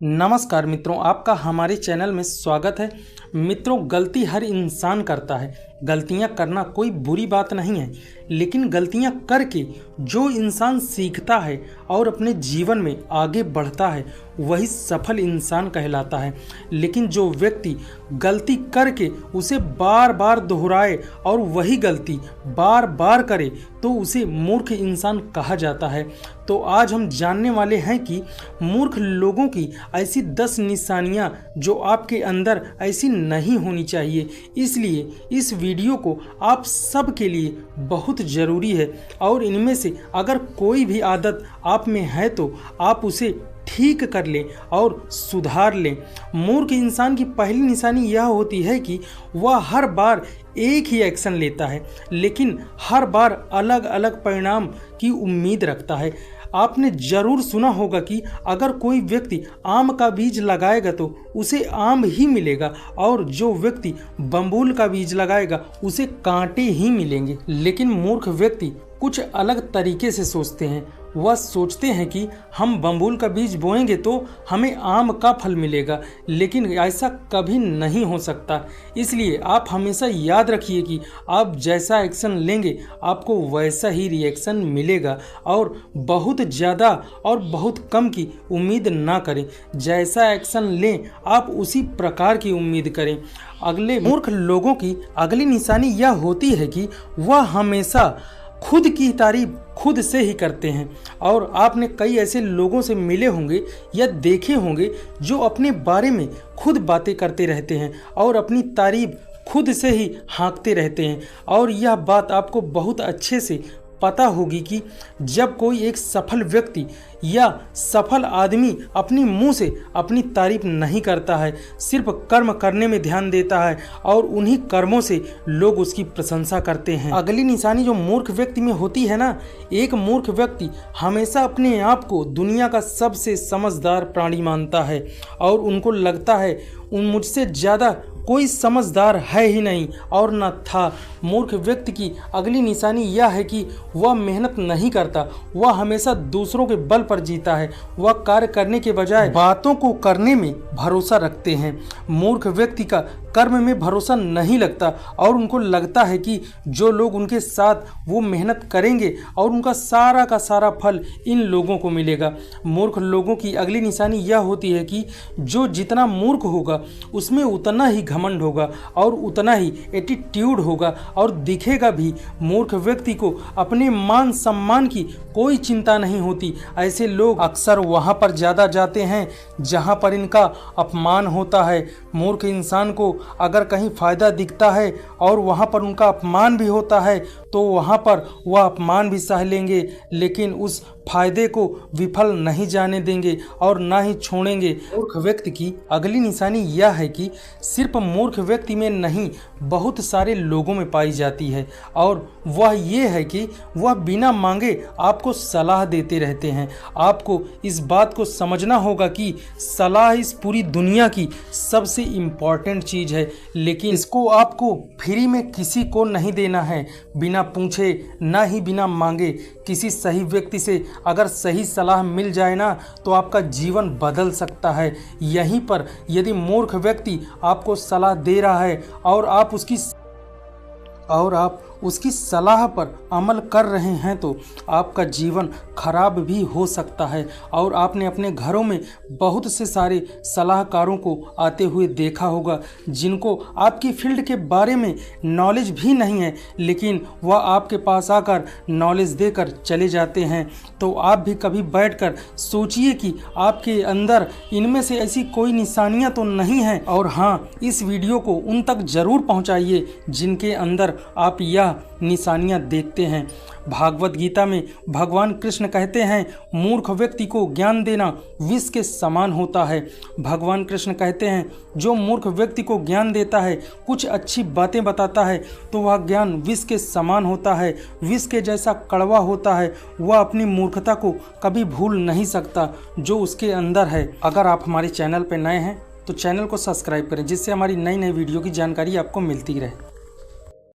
नमस्कार मित्रों, आपका हमारे चैनल में स्वागत है। मित्रों, गलती हर इंसान करता है। गलतियां करना कोई बुरी बात नहीं है, लेकिन गलतियां करके जो इंसान सीखता है और अपने जीवन में आगे बढ़ता है वही सफल इंसान कहलाता है। लेकिन जो व्यक्ति गलती करके उसे बार बार दोहराए और वही गलती बार बार करे तो उसे मूर्ख इंसान कहा जाता है। तो आज हम जानने वाले हैं कि मूर्ख लोगों की ऐसी 10 निशानियां जो आपके अंदर ऐसी नहीं होनी चाहिए। इसलिए इस वीडियो को आप सब के लिए बहुत ज़रूरी है और इनमें से अगर कोई भी आदत आप में है तो आप उसे ठीक कर लें और सुधार लें। मूर्ख इंसान की पहली निशानी यह होती है कि वह हर बार एक ही एक्शन लेता है, लेकिन हर बार अलग अलग परिणाम की उम्मीद रखता है। आपने ज़रूर सुना होगा कि अगर कोई व्यक्ति आम का बीज लगाएगा तो उसे आम ही मिलेगा और जो व्यक्ति बम्बूल का बीज लगाएगा उसे कांटे ही मिलेंगे। लेकिन मूर्ख व्यक्ति कुछ अलग तरीके से सोचते हैं। वह सोचते हैं कि हम बम्बूल का बीज बोएंगे तो हमें आम का फल मिलेगा, लेकिन ऐसा कभी नहीं हो सकता। इसलिए आप हमेशा याद रखिए कि आप जैसा एक्शन लेंगे आपको वैसा ही रिएक्शन मिलेगा और बहुत ज़्यादा और बहुत कम की उम्मीद ना करें। जैसा एक्शन लें आप उसी प्रकार की उम्मीद करें। अगले मूर्ख लोगों की अगली निशानी यह होती है कि वह हमेशा खुद की तारीफ खुद से ही करते हैं। और आपने कई ऐसे लोगों से मिले होंगे या देखे होंगे जो अपने बारे में खुद बातें करते रहते हैं और अपनी तारीफ खुद से ही हाँकते रहते हैं। और यह बात आपको बहुत अच्छे से पता होगी कि जब कोई एक सफल व्यक्ति या सफल आदमी अपनी मुंह से अपनी तारीफ नहीं करता है, सिर्फ कर्म करने में ध्यान देता है और उन्हीं कर्मों से लोग उसकी प्रशंसा करते हैं। अगली निशानी जो मूर्ख व्यक्ति में होती है ना, एक मूर्ख व्यक्ति हमेशा अपने आप को दुनिया का सबसे समझदार प्राणी मानता है और उनको लगता है मुझसे ज़्यादा कोई समझदार है ही नहीं और न था। मूर्ख व्यक्ति की अगली निशानी यह है कि वह मेहनत नहीं करता, वह हमेशा दूसरों के बल पर जीता है। वह कार्य करने के बजाय बातों को करने में भरोसा रखते हैं। मूर्ख व्यक्ति का कर्म में भरोसा नहीं लगता और उनको लगता है कि जो लोग उनके साथ वो मेहनत करेंगे और उनका सारा का सारा फल इन लोगों को मिलेगा। मूर्ख लोगों की अगली निशानी यह होती है कि जो जितना मूर्ख होगा उसमें उतना ही घमंड होगा और उतना ही एटीट्यूड होगा और दिखेगा भी। मूर्ख व्यक्ति को अपने मान सम्मान की कोई चिंता नहीं होती। ऐसे लोग अक्सर वहाँ पर ज़्यादा जाते हैं जहाँ पर इनका अपमान होता है। मूर्ख इंसान को अगर कहीं फ़ायदा दिखता है और वहाँ पर उनका अपमान भी होता है तो वहाँ पर वह अपमान भी सह लेंगे, लेकिन उस फायदे को विफल नहीं जाने देंगे और ना ही छोड़ेंगे। मूर्ख व्यक्ति की अगली निशानी यह है कि सिर्फ मूर्ख व्यक्ति में नहीं बहुत सारे लोगों में पाई जाती है और वह ये है कि वह बिना मांगे आपको सलाह देते रहते हैं। आपको इस बात को समझना होगा कि सलाह इस पूरी दुनिया की सबसे इम्पॉर्टेंट चीज़ है, लेकिन इसको आपको फ्री में किसी को नहीं देना है, बिना पूछे ना ही बिना मांगे। किसी सही व्यक्ति से अगर सही सलाह मिल जाए ना तो आपका जीवन बदल सकता है। यहीं पर यदि मूर्ख व्यक्ति आपको सलाह दे रहा है और आप उसकी सलाह पर अमल कर रहे हैं तो आपका जीवन खराब भी हो सकता है। और आपने अपने घरों में बहुत से सारे सलाहकारों को आते हुए देखा होगा जिनको आपकी फील्ड के बारे में नॉलेज भी नहीं है, लेकिन वह आपके पास आकर नॉलेज देकर चले जाते हैं। तो आप भी कभी बैठकर सोचिए कि आपके अंदर इनमें से ऐसी कोई निशानियां तो नहीं हैं। और हाँ, इस वीडियो को उन तक ज़रूर पहुंचाइए जिनके अंदर आप यह निशानियां देखते हैं। भागवत गीता में भगवान कृष्ण कहते हैं मूर्ख व्यक्ति को ज्ञान देना विष के समान होता है। भगवान कृष्ण कहते हैं जो मूर्ख व्यक्ति को ज्ञान देता है, कुछ अच्छी बातें बताता है तो वह ज्ञान विष के समान होता है, विष के जैसा कड़वा होता है। वह अपनी मूर्खता को कभी भूल नहीं सकता जो उसके अंदर है। अगर आप हमारे चैनल पर नए हैं तो चैनल को सब्सक्राइब करें जिससे हमारी नई नई वीडियो की जानकारी आपको मिलती रहे।